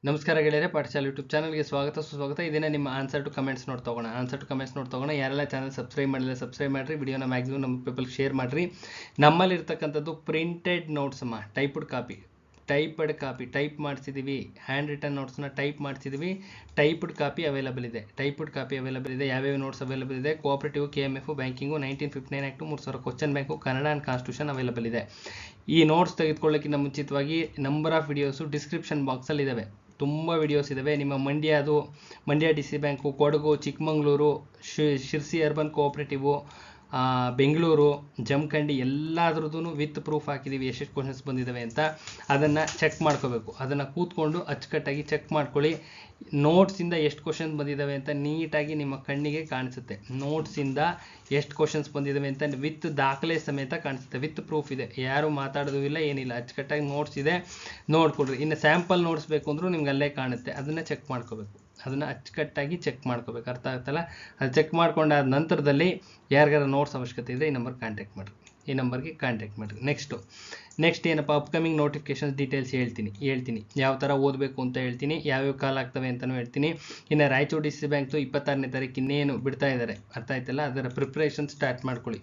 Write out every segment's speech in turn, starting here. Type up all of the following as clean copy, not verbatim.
ನಮಸ್ಕಾರ ಗೆಳೆಯರೆ, ಪಾಠಶಾಲೆ ಯೂಟ್ಯೂಬ್ ಚಾನಲ್ಗೆ ಸ್ವಾಗತ ಸುಸ್ವಾಗತ. ಇದೇನೆ ನಿಮ್ಮ ಆನ್ಸರ್ ಟು ಕಮೆಂಟ್ಸ್ ನೋಡ್ ತಗೋಣ. ಯಾರೆಲ್ಲ ಚಾನಲ್ ಸಬ್ಸ್ಕ್ರೈಬ್ ಮಾಡಿಲ್ಲ ಸಬ್ಸ್ಕ್ರೈಬ್ ಮಾಡಿರಿ, ವಿಡಿಯೋನ ಮ್ಯಾಕ್ಸಿಮಮ್ ನಮ್ಮ ಪೀಪಲ್ಗೆ ಶೇರ್ ಮಾಡಿರಿ. ನಮ್ಮಲ್ಲಿರ್ತಕ್ಕಂಥದ್ದು ಪ್ರಿಂಟೆಡ್ ನೋಟ್ಸ್ ಅಮ್ಮ, ಟೈಪ್ಡ್ ಕಾಪಿ ಟೈಪ್ ಮಾಡಿಸಿದ್ದೀವಿ. ಹ್ಯಾಂಡ್ ರಿಟನ್ ನೋಟ್ಸ್ನ ಟೈಪ್ ಮಾಡಿಸಿದ್ದೀವಿ. ಟೈಪ್ಡ್ ಕಾಪಿ ಅವೈಲಬಲ್ ಇದೆ. ಯಾವ್ಯಾವ ನೋಟ್ಸ್ ಅವೈಲಬಲ್ ಇದೆ? Cooperative, KMF, banking, 1959 act, 3000 question bank, Kannada and constitution available ಇದೆ. ಈ ನೋಟ್ಸ್ ತೆಗೆದುಕೊಳ್ಳೋಕ್ಕಿಂತ ಮುಂಚಿತವಾಗಿ ನಂಬರ್ ಆಫ್ ವಿಡಿಯೋಸು ಡಿಸ್ಕ್ರಿಪ್ಷನ್ ಬಾಕ್ಸಲ್ಲಿ ಇದ್ದಾವೆ. ತುಂಬ ವಿಡಿಯೋಸ್ ಇದ್ದಾವೆ. ನಿಮ್ಮ Mandya DC bank, Kodagu, Chikmagalur, Sirsi urban cooperative, Bengaluru, Jamkhandi ಎಲ್ಲದ್ರದ್ದು ವಿತ್ ಪ್ರೂಫ್ ಹಾಕಿದ್ದೀವಿ. ಎಷ್ಟೆಷ್ಟು ಕ್ವಶನ್ಸ್ ಬಂದಿದ್ದಾವೆ ಅಂತ ಅದನ್ನು ಚೆಕ್ ಮಾಡ್ಕೋಬೇಕು. ಅದನ್ನು ಕೂತ್ಕೊಂಡು ಅಚ್ಚುಕಟ್ಟಾಗಿ ಚೆಕ್ ಮಾಡ್ಕೊಳ್ಳಿ. ನೋಟ್ಸಿಂದ ಎಷ್ಟು ಕ್ವಶನ್ಸ್ ಬಂದಿದ್ದಾವೆ ಅಂತ ನೀಟಾಗಿ ನಿಮ್ಮ ಕಣ್ಣಿಗೆ ಕಾಣಿಸುತ್ತೆ. ನೋಟ್ಸಿಂದ ಎಷ್ಟು ಕ್ವಶನ್ಸ್ ಬಂದಿದ್ದಾವೆ ಅಂತ ವಿತ್ ದಾಖಲೆ ಸಮೇತ ಕಾಣಿಸುತ್ತೆ. ವಿತ್ ಪ್ರೂಫ್ ಇದೆ. ಯಾರು ಮಾತಾಡೋದು ಇಲ್ಲ, ಏನಿಲ್ಲ. ಅಚ್ಚುಕಟ್ಟಾಗಿ ನೋಟ್ಸ್ ಇದೆ, ನೋಡ್ಕೊಡ್ರಿ. ಇನ್ನು ಸ್ಯಾಂಪಲ್ ನೋಟ್ಸ್ ಬೇಕು ಅಂದರೂ ನಿಮ್ಗೆ ಅಲ್ಲೇ ಕಾಣುತ್ತೆ. ಅದನ್ನು ಚೆಕ್ ಮಾಡ್ಕೋಬೇಕು. ಅದನ್ನು ಅಚ್ಚುಕಟ್ಟಾಗಿ ಚೆಕ್ ಮಾಡ್ಕೋಬೇಕು. ಅರ್ಥ ಆಗುತ್ತಲ್ಲ? ಅದು ಚೆಕ್ ಮಾಡ್ಕೊಂಡಾದ ನಂತರದಲ್ಲಿ ಯಾರಿಗಾರ ನೋಟ್ಸ್ ಅವಶ್ಯಕತೆ ಇದ್ದರೆ ಈ ನಂಬರ್ಗೆ ಕಾಂಟ್ಯಾಕ್ಟ್ ಮಾಡಿರಿ. ನೆಕ್ಸ್ಟ್ ಏನಪ್ಪ, ಅಪ್ಕಮಿಂಗ್ ನೋಟಿಫಿಕೇಶನ್ಸ್ ಡೀಟೇಲ್ಸ್ ಹೇಳ್ತೀನಿ. ಯಾವ ಥರ ಓದಬೇಕು ಅಂತ ಹೇಳ್ತೀನಿ, ಯಾವ್ಯಾವ ಕಾಲ ಆಗ್ತವೆ ಅಂತಲೂ ಹೇಳ್ತೀನಿ. ಇನ್ನು ರಾಯಚೂರು DC ಬ್ಯಾಂಕ್ದು 26ನೇ ತಾರೀಕು ಇನ್ನೇನು ಬಿಡ್ತಾ ಇದ್ದಾರೆ, ಅರ್ಥ ಆಯ್ತಲ್ಲ? ಅದರ ಪ್ರಿಪ್ರೇಷನ್ ಸ್ಟಾರ್ಟ್ ಮಾಡ್ಕೊಳ್ಳಿ.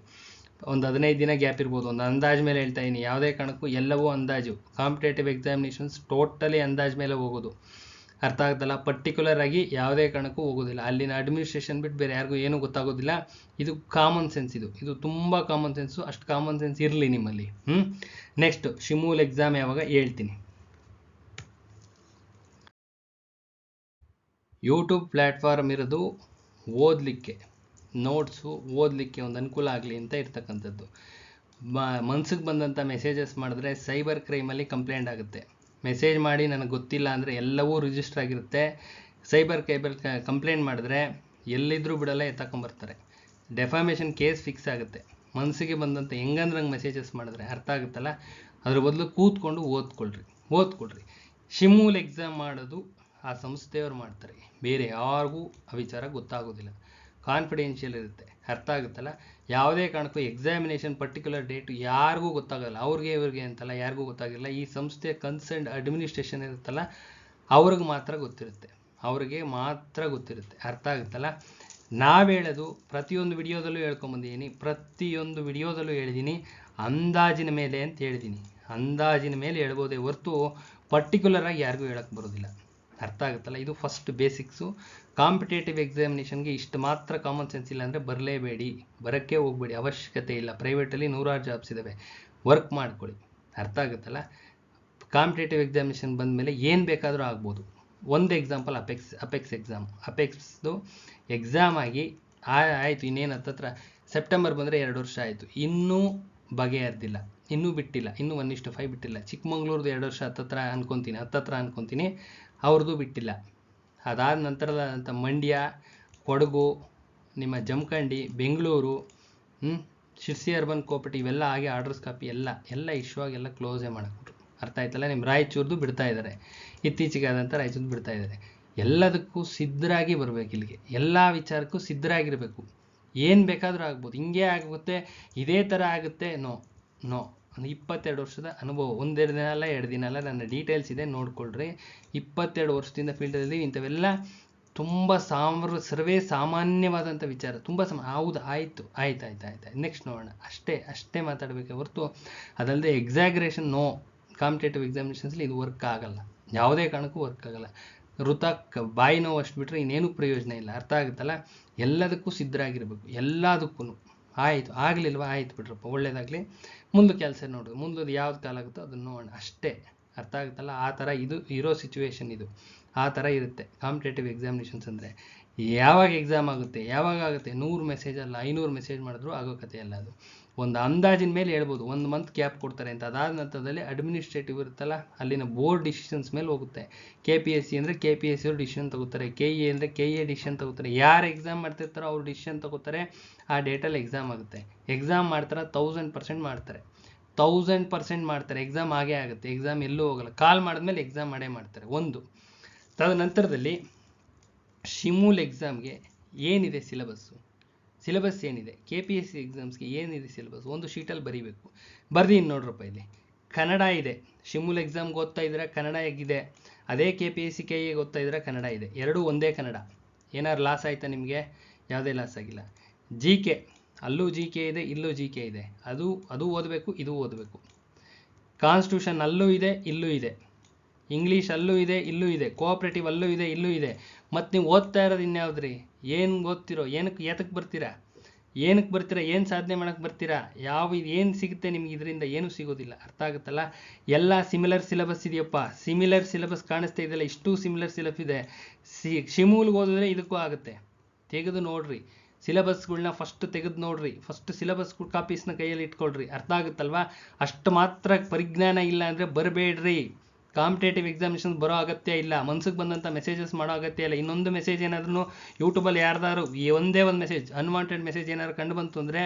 ಒಂದು 15 ದಿನ ಗ್ಯಾಪ್ ಇರ್ಬೋದು. ಒಂದು ಅಂದಾಜು ಮೇಲೆ ಹೇಳ್ತಾ ಇದ್ದೀನಿ. ಯಾವುದೇ ಕಾರಣಕ್ಕೂ ಎಲ್ಲವೂ ಅಂದಾಜು. ಕಾಂಪಿಟೇಟಿವ್ ಎಕ್ಸಾಮಿನೇಷನ್ಸ್ ಟೋಟಲಿ ಅಂದಾಜು ಮೇಲೆ ಹೋಗೋದು. ಅರ್ಥ ಆಗುತ್ತಲ್ಲ? ಪರ್ಟಿಕ್ಯುಲರ್ ಆಗಿ ಯಾವುದೇ ಕಾರಣಕ್ಕೂ ಹೋಗೋದಿಲ್ಲ. ಅಲ್ಲಿನ ಅಡ್ಮಿನಿಸ್ಟ್ರೇಷನ್ ಬಿಟ್ಟು ಬೇರೆ ಯಾರಿಗೂ ಏನೂ ಗೊತ್ತಾಗೋದಿಲ್ಲ. ಇದು ಕಾಮನ್ ಸೆನ್ಸ್. ಇದು ತುಂಬ ಕಾಮನ್ ಸೆನ್ಸು. ಅಷ್ಟು ಕಾಮನ್ ಸೆನ್ಸ್ ಇರಲಿ ನಿಮ್ಮಲ್ಲಿ. ನೆಕ್ಸ್ಟ್ ಶಿಮೂಲ್ ಎಕ್ಸಾಮ್ ಯಾವಾಗ ಹೇಳ್ತೀನಿ. ಯೂಟ್ಯೂಬ್ ಪ್ಲ್ಯಾಟ್ಫಾರ್ಮ್ ಇರೋದು ಓದಲಿಕ್ಕೆ, ನೋಟ್ಸು ಓದಲಿಕ್ಕೆ ಒಂದು ಅನುಕೂಲ ಆಗಲಿ ಅಂತ ಇರ್ತಕ್ಕಂಥದ್ದು. ಮನ್ಸಿಗೆ ಬಂದಂಥ ಮೆಸೇಜಸ್ ಮಾಡಿದ್ರೆ ಸೈಬರ್ ಕ್ರೈಮಲ್ಲಿ ಕಂಪ್ಲೇಂಟ್ ಆಗುತ್ತೆ. ಮೆಸೇಜ್ ಮಾಡಿ ನನಗೆ ಗೊತ್ತಿಲ್ಲ ಅಂದರೆ ಎಲ್ಲವೂ ರಿಜಿಸ್ಟರ್ ಆಗಿರುತ್ತೆ. ಸೈಬರ್ ಕಂಪ್ಲೇಂಟ್ ಮಾಡಿದ್ರೆ ಎಲ್ಲಿದ್ದರೂ ಬಿಡಲ್ಲ, ಎತ್ತಕೊಂಬರ್ತಾರೆ. ಡೆಫಾಮೇಷನ್ ಕೇಸ್ ಫಿಕ್ಸ್ ಆಗುತ್ತೆ. ಮನಸ್ಸಿಗೆ ಬಂದಂಥ ಹೆಂಗಂದ್ರೆ ಹಂಗೆ ಮೆಸೇಜಸ್ ಮಾಡಿದ್ರೆ, ಅರ್ಥ ಆಗುತ್ತಲ್ಲ? ಅದ್ರ ಬದಲು ಕೂತ್ಕೊಂಡು ಓದ್ಕೊಳ್ರಿ. ಶಿಮೂಲ್ ಎಕ್ಸಾಮ್ ಮಾಡೋದು ಆ ಸಂಸ್ಥೆಯವ್ರು ಮಾಡ್ತಾರೆ. ಬೇರೆ ಯಾರಿಗೂ ಆ ವಿಚಾರ ಗೊತ್ತಾಗೋದಿಲ್ಲ. ಕಾನ್ಫಿಡೆನ್ಷಿಯಲ್ ಇರುತ್ತೆ. ಅರ್ಥ ಆಗುತ್ತಲ್ಲ? ಯಾವುದೇ ಕಾರಣಕ್ಕೂ ಎಕ್ಸಾಮಿನೇಷನ್ ಪರ್ಟಿಕ್ಯುಲರ್ ಡೇಟು ಯಾರಿಗೂ ಗೊತ್ತಾಗಲ್ಲ. ಇವ್ರಿಗೆ ಅಂತಲ್ಲ, ಯಾರಿಗೂ ಗೊತ್ತಾಗಿಲ್ಲ. ಈ ಸಂಸ್ಥೆಯ ಕನ್ಸರ್ನ್ಡ್ ಅಡ್ಮಿನಿಸ್ಟ್ರೇಷನ್ ಇರುತ್ತಲ್ಲ, ಅವ್ರಿಗೆ ಮಾತ್ರ ಗೊತ್ತಿರುತ್ತೆ. ಅರ್ಥ ಆಗುತ್ತಲ್ಲ? ನಾವು ಹೇಳೋದು ಪ್ರತಿಯೊಂದು ವಿಡಿಯೋದಲ್ಲೂ ಹೇಳಿದ್ದೀನಿ. ಅಂದಾಜಿನ ಮೇಲೆ ಅಂತ ಹೇಳಿದ್ದೀನಿ. ಅಂದಾಜಿನ ಮೇಲೆ ಹೇಳ್ಬೋದೇ ಹೊರತು ಪರ್ಟಿಕ್ಯುಲರ್ ಆಗಿ ಯಾರಿಗೂ ಹೇಳಕ್ಕೆ ಬರೋದಿಲ್ಲ. ಅರ್ಥ ಆಗುತ್ತಲ್ಲ? ಇದು ಫಸ್ಟ್ ಬೇಸಿಕ್ಸು. ಕಾಂಪಿಟೇಟಿವ್ ಎಕ್ಸಾಮಿನೇಷನ್ಗೆ ಇಷ್ಟು ಮಾತ್ರ ಕಾಮನ್ ಸೆನ್ಸ್ ಇಲ್ಲ ಅಂದರೆ ಬರೋಕ್ಕೆ ಹೋಗ್ಬೇಡಿ. ಅವಶ್ಯಕತೆ ಇಲ್ಲ. ಪ್ರೈವೇಟಲ್ಲಿ 100 ಜಾಬ್ಸ್ ಇದ್ದಾವೆ. ವರ್ಕ್ ಮಾಡ್ಕೊಳ್ಳಿ. ಅರ್ಥ ಆಗುತ್ತಲ್ಲ? ಕಾಂಪಿಟೇಟಿವ್ ಎಕ್ಸಾಮಿನೇಷನ್ ಬಂದಮೇಲೆ ಏನು ಬೇಕಾದರೂ ಆಗ್ಬೋದು. ಒಂದು ಎಕ್ಸಾಂಪಲ್ ಅಪೆಕ್ಸ್ದು ಎಕ್ಸಾಮ್ ಆಗಿ ಆಯಿತು. ಇನ್ನೇನು ಹತ್ತತ್ರ ಸೆಪ್ಟೆಂಬರ್ ಬಂದರೆ 2 ವರ್ಷ ಆಯಿತು. ಇನ್ನೂ ಬಗೆಹರಿದಿಲ್ಲ, ಇನ್ನೂ ಬಿಟ್ಟಿಲ್ಲ, ಇನ್ನೂ 1:5 ಬಿಟ್ಟಿಲ್ಲ. ಚಿಕ್ಕಮಂಗ್ಳೂರ್ದು 2 ವರ್ಷ ಹತ್ತತ್ರ ಅನ್ಕೊತೀನಿ, ಅವ್ರದ್ದು ಬಿಟ್ಟಿಲ್ಲ. ಅದಾದ ನಂತರದ ಮಂಡ್ಯ, ಕೊಡಗು, ನಿಮ್ಮ ಜಮಖಂಡಿ, ಬೆಂಗಳೂರು, ಶಿರ್ಸಿ ಅರ್ಬನ್ ಕೋಆಪರೇಟಿವ್ ಇವೆಲ್ಲ ಆಗಿ ಆರ್ಡರ್ಸ್ ಕಾಪಿ ಎಲ್ಲ ಇಶ್ಯೂ ಆಗಿ ಎಲ್ಲ ಕ್ಲೋಸೇ ಮಾಡಿಬಿಟ್ರು. ಅರ್ಥ ಆಯ್ತಲ್ಲ? ನಿಮ್ಮ ರಾಯಚೂರ್ದು ಬಿಡ್ತಾ ಇದ್ದಾರೆ. ಇತ್ತೀಚೆಗೆ ಆದಂಥ ರಾಯಚೂರ್ದು ಬಿಡ್ತಾ ಇದ್ದಾರೆ. ಎಲ್ಲದಕ್ಕೂ ಸಿದ್ಧರಾಗಿ ಬರಬೇಕು. ಇಲ್ಲಿಗೆ ಎಲ್ಲ ವಿಚಾರಕ್ಕೂ ಸಿದ್ಧರಾಗಿರಬೇಕು. ಏನು ಬೇಕಾದರೂ ಆಗ್ಬೋದು. ಹಿಂಗೆ ಆಗುತ್ತೆ, ಇದೇ ಥರ ಆಗುತ್ತೆ. ನೋ 22 ವರ್ಷದ ಅನುಭವ. 1-2 ದಿನ ಅಲ್ಲ, 2 ದಿನ ಅಲ್ಲ. ನನ್ನ ಡೀಟೇಲ್ಸ್ ಇದೆ, ನೋಡ್ಕೊಳ್ರಿ. 22 ವರ್ಷದಿಂದ ಫೀಲ್ಡಲ್ಲಿ ಇಂಥವೆಲ್ಲ ತುಂಬ ಸರ್ವೇ ಸಾಮಾನ್ಯವಾದಂಥ ವಿಚಾರ. ತುಂಬ ಹೌದು, ಆಯಿತು. ನೆಕ್ಸ್ಟ್ ನೋಡೋಣ. ಅಷ್ಟೇ ಮಾತಾಡಬೇಕೆ ಹೊರತು ಅದಲ್ಲದೆ ಎಕ್ಸಾಗ್ರೇಷನ್ ನೋ. ಕಾಂಪಿಟೇಟಿವ್ ಎಕ್ಸಾಮಿನೇಷನ್ಸ್ಲಿ ಇದು ವರ್ಕ್ ಆಗಲ್ಲ. ಯಾವುದೇ ಕಾರಣಕ್ಕೂ ವರ್ಕ್ ಆಗಲ್ಲ. ಬಾಯಿ ನೋವು ಅಷ್ಟು ಬಿಟ್ಟರೆ ಇನ್ನೇನು ಪ್ರಯೋಜನ ಇಲ್ಲ. ಅರ್ಥ ಆಗುತ್ತಲ್ಲ? ಎಲ್ಲದಕ್ಕೂ ಸಿದ್ಧರಾಗಿರ್ಬೇಕು. ಎಲ್ಲದಕ್ಕೂ ಆಯಿತು. ಆಗಲಿಲ್ವಾ? ಆಯಿತು ಬಿಡ್ರಪ್ಪ, ಒಳ್ಳೇದಾಗಲಿ. ಮುಂದೆ ಕೆಲಸ ನೋಡೋದು. ಮುಂದೆ ಯಾವ್ದು ಕಾಲ ಆಗುತ್ತೋ ಅದನ್ನು ನೋಡೋಣ ಅಷ್ಟೇ. ಅರ್ಥ ಆಗುತ್ತಲ್ಲ? ಆ ಥರ ಇದು ಇರೋ ಸಿಚುವೇಶನ್. ಇದು ಆ ಥರ ಇರುತ್ತೆ ಕಾಂಪಿಟೇಟಿವ್ ಎಕ್ಸಾಮಿನೇಷನ್ಸ್ ಅಂದರೆ. ಯಾವಾಗ ಎಕ್ಸಾಮ್ ಆಗುತ್ತೆ, 100 ಮೆಸೇಜ್ ಅಲ್ಲ, 500 ಮೆಸೇಜ್ ಮಾಡಿದ್ರು ಆಗೋ ಕಥೆ ಅಲ್ಲ. ಅದು ಒಂದು ಅಂದಾಜಿನ ಮೇಲೆ ಹೇಳ್ಬೋದು. 1 ಮಂತ್ ಗ್ಯಾಪ್ ಕೊಡ್ತಾರೆ ಅಂತ. ಅದಾದ ನಂತರದಲ್ಲಿ ಅಡ್ಮಿನಿಸ್ಟ್ರೇಟಿವ್ ಇರುತ್ತಲ್ಲ, ಅಲ್ಲಿನ ಬೋರ್ಡ್ ಡಿಸಿಷನ್ಸ್ ಮೇಲೆ ಹೋಗುತ್ತೆ. KPSC ಅಂದರೆ KPSC ಅವರು ಡಿಸಿಷನ್ ತಗೋತಾರೆ. KE ಅಂದರೆ KE ಡಿಸಿಷನ್ ತಗೋತಾರೆ. ಯಾರು ಎಕ್ಸಾಮ್ ಮಾಡ್ತಿರ್ತಾರೋ ಅವ್ರು ಡಿಸಿಷನ್ ತಗೋತಾರೆ. ಆ ಡೇಟಲ್ಲಿ ಎಕ್ಸಾಮ್ ಆಗುತ್ತೆ. ಎಕ್ಸಾಮ್ ಮಾಡ್ತಾರೆ, 1000% ಮಾಡ್ತಾರೆ. 1000% ಮಾಡ್ತಾರೆ. ಎಕ್ಸಾಮ್ ಆಗೇ ಆಗುತ್ತೆ. ಎಕ್ಸಾಮ್ ಎಲ್ಲೂ ಹೋಗಲ್ಲ. ಕಾಲ್ ಮಾಡಿದ್ಮೇಲೆ ಎಕ್ಸಾಮ್ ಮಾಡ್ತಾರೆ. ತದನಂತರದಲ್ಲಿ ಶಿಮೂಲ್ ಎಕ್ಸಾಮ್ಗೆ ಏನಿದೆ ಸಿಲೆಬಸ್ ಏನಿದೆ, KPSC ಎಕ್ಸಾಮ್ಸ್ಗೆ ಏನಿದೆ ಸಿಲೆಬಸ್, ಒಂದು ಶೀಟಲ್ಲಿ ಬರೀಬೇಕು. ಬರ್ದೀನಿ ನೋಡ್ರಪ್ಪ. ಇಲ್ಲಿ ಕನ್ನಡ ಇದೆ, ಶಿಮುಲ್ ಎಕ್ಸಾಮ್ಗೆ ಓದ್ತಾ ಇದ್ರೆ ಕನ್ನಡ ಹೇಗಿದೆ, ಅದೇ KPSC KE ಓದ್ತಾ ಇದ್ರೆ ಕನ್ನಡ ಇದೆ, ಎರಡೂ ಒಂದೇ ಕನ್ನಡ. ಏನಾದ್ರು ಲಾಸ್ ಆಯ್ತಾ ನಿಮಗೆ? ಯಾವುದೇ ಲಾಸ್ ಆಗಿಲ್ಲ. GK ಅಲ್ಲೂ GK ಇದೆ, ಇಲ್ಲೂ GK ಇದೆ, ಅದು ಓದಬೇಕು, ಇದು ಓದಬೇಕು. ಕಾನ್ಸ್ಟಿಟ್ಯೂಷನ್ ಅಲ್ಲೂ ಇದೆ, ಇಲ್ಲೂ ಇದೆ, ಇಂಗ್ಲೀಷ್ ಅಲ್ಲೂ ಇದೆ, ಇಲ್ಲೂ ಇದೆ, ಕೋಆಪ್ರೇಟಿವ್ ಅಲ್ಲೂ ಇದೆ, ಇಲ್ಲೂ ಇದೆ. ಮತ್ತು ನೀವು ಓದ್ತಾ ಇರೋದು ಇನ್ಯಾವುದ್ರಿ? ಏನು ಓದ್ತಿರೋ? ಏತಕ್ಕೆ ಬರ್ತೀರಾ? ಏನು ಸಾಧನೆ ಮಾಡೋಕ್ಕೆ ಬರ್ತೀರಾ? ಏನು ಸಿಗುತ್ತೆ ನಿಮ್ಗೆ ಇದರಿಂದ? ಏನೂ ಸಿಗೋದಿಲ್ಲ. ಅರ್ಥ ಆಗುತ್ತಲ್ಲ? ಎಲ್ಲ ಸಿಮಿಲರ್ ಸಿಲೆಬಸ್ ಇದೆಯಪ್ಪ. ಸಿಮಿಲರ್ ಸಿಲೆಬಸ್ ಕಾಣಿಸ್ತಾ ಇದೆಯಲ್ಲ, ಇಷ್ಟು ಸಿಮಿಲರ್ ಸಿಲೆಬಸ್ ಇದೆ. ಶಿಮೂಲ್ಗೆ ಓದಿದ್ರೆ ಇದಕ್ಕೂ ಆಗುತ್ತೆ. ತೆಗೆದು ನೋಡ್ರಿ ಸಿಲೆಬಸ್ಗಳನ್ನ, ಫಸ್ಟ್ ತೆಗೆದು ನೋಡ್ರಿ, ಫಸ್ಟ್ ಸಿಲೆಬಸ್ ಕಾಪೀಸ್ನ ಕೈಯಲ್ಲಿ ಇಟ್ಕೊಳ್ರಿ. ಅರ್ಥ ಆಗುತ್ತಲ್ವಾ? ಅಷ್ಟು ಮಾತ್ರ ಪರಿಜ್ಞಾನ ಇಲ್ಲ ಅಂದರೆ ಬರಬೇಡ್ರಿ. ಕಾಂಪಿಟೇಟಿವ್ ಎಕ್ಸಾಮಿನೇಷನ್ ಬರೋ ಅಗತ್ಯ ಇಲ್ಲ. ಮನ್ಸಿಗೆ ಬಂದಂಥ ಮೆಸೇಜಸ್ ಮಾಡೋ ಅಗತ್ಯ ಇಲ್ಲ. ಇನ್ನೊಂದು ಮೆಸೇಜ್ ಏನಾದ್ರೂ ಯೂಟ್ಯೂಬಲ್ಲಿ ಯಾರ್ದಾರು ಒಂದೇ ಒಂದು ಮೆಸೇಜ್, ಅನ್ವಾಂಟೆಡ್ ಮೆಸೇಜ್ ಏನಾದ್ರು ಕಂಡು ಬಂತು ಅಂದರೆ